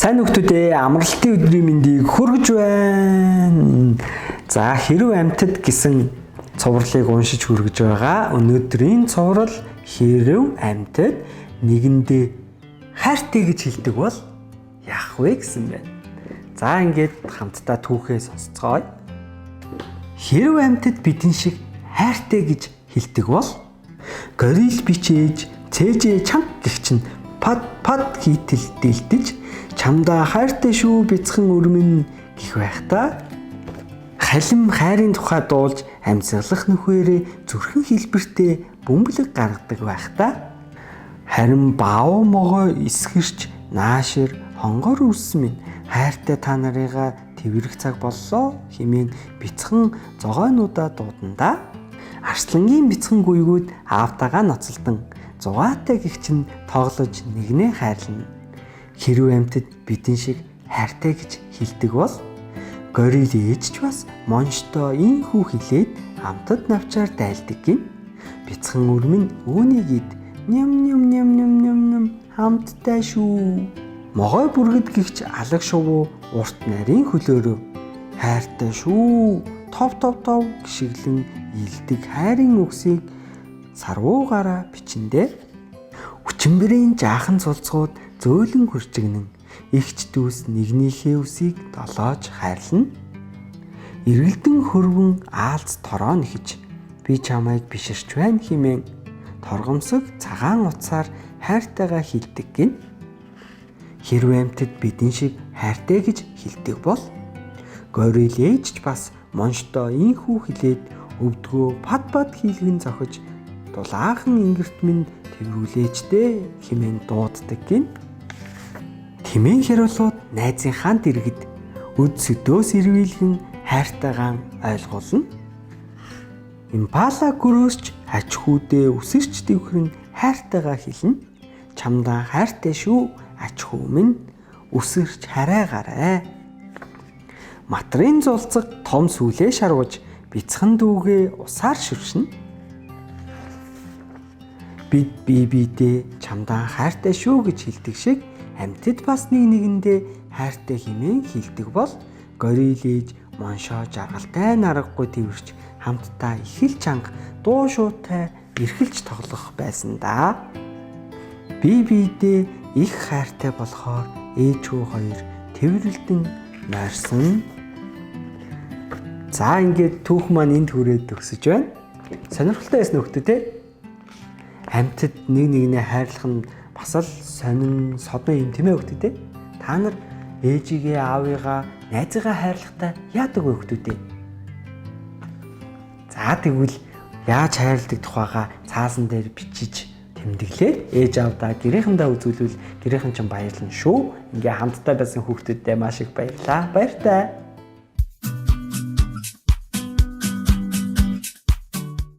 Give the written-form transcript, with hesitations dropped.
Сайн нөхдүүдээ амралтын өдрийн мэндийг хүргэж байна. За хэрв амьтад гэсэн цувралыг уншиж хүргэж байгаа. Өнөөдрийн цуврал хэрв амьтад нэгэндээ хайртай гэж хэлдэг бол яах вэ гэсэн байна. За ингээд хамтдаа түүхээ сонсцгоё. Хэрв амьтад бидэн шиг хайртай гэж хэлдэг бол горил бичээж цээжээ чанга гэх чинь пад хийтэл дэлдэж чамдаа хайртай шүү бяцхан өрмөн гэх байхдаа халим хайрын тухай дуулж амьсгалах нөхөөрөө зүрхэн хэлбэртэй бөмбөлөг гаргадаг байхдаа харин баав могоо эсгэрч наашир хонгор үрсэн минь хайртай та нарыгаа тэрвэрх цаг боллоо хэмээн бяцхан зогойнуудаа дуудандаа арслангийн бяцхан гүйгүүд аавтайгаа ноцолдон зугаатай гих чинь тоглож нэгнээ хайрлана. Хэрв амьтад бидэн шиг хайртай гэж хэлдэг бол горил ээжч бас монштой ийхүү хэлээд амтад навчаар дайлдаг гин. Бяцхан өрмөн үүнийг ид ням хамттай шүү. Могой бүргэд гихч алаг шувуу урт нарийн хөлөөрөө хайртай шүү. Тов гişиглэн илдэг хайрын үгсийг сарвуугаараа бичэндээ хүчинбэрийн жаахан цулцгууд зөөлөн хурчигнэн игч дүүс нэгнийхээ үсийг долоож хайрлана. Эргэлдэн хөрвөн аалц тороо нэхэж би чамайг биширч байна хэмээн торгомсог цагаан утсаар хайртайгаа хэлдэг гин. Хэрв амьтад бидэн шиг хайртай гэж хэлдэг бол горил ээжч бас монштой ийхүү хэлээд өвдгөө пад хийлгэн зохиж дулаахан ингэрт минь тэргүүлээчтэй хэмээн дууддаг гин. Тэмээн хэрүүлүүд найзынхаа дэргэд өд сөдөөс ирвэлгэн хайртайгаан ойлгуулна. Импала гөрөөсч ач хүүдээ үсэрч дэвхрэн хайртайгаа хэлнэ. Чамдаа хайртай шүү ач хүү минь үсэрч харайгаарай. Матрын зулцаг том сүлээ шарваж бяцхан дүүгээ усаар шүршнэ. Бид биедээ чамдаа хайртай шүү гэж хэлдэг шиг амьтад бас нэгэндээ хайртай хэмээн хэлдэг бол горил ээж моншоо жаргалтай наргагүй тэрвэрч хамтдаа их л чанга дуу шуутай эрхэлж тоглох байсан да. Биедээ их хайртай болохоор ээжүү хоёр тэрвэрлдэн нойрсон. За ингээд түүх маань энд хүрээд төгсөж байна. Сонирхолтой байсан нөхдөө амьтад нэгнээ хайрлах нь бас л сонин содон юм тийм ээ хөлтөдөө. Та нар ээжигээ аавыгаа найзыгаа хайрлахтаа яадаг вэ хөлтөдөө? За тэгвэл яаж хайрладаг тухайга цаасан дээр бичиж тэмдэглээд ээж аавдаа гэрээхэндээ үзүүлвэл гэрээхэн ч баярлна шүү. Ингээ хамтдаа байсан хүүхдүүдтэй маш их баярлаа. Баяртай.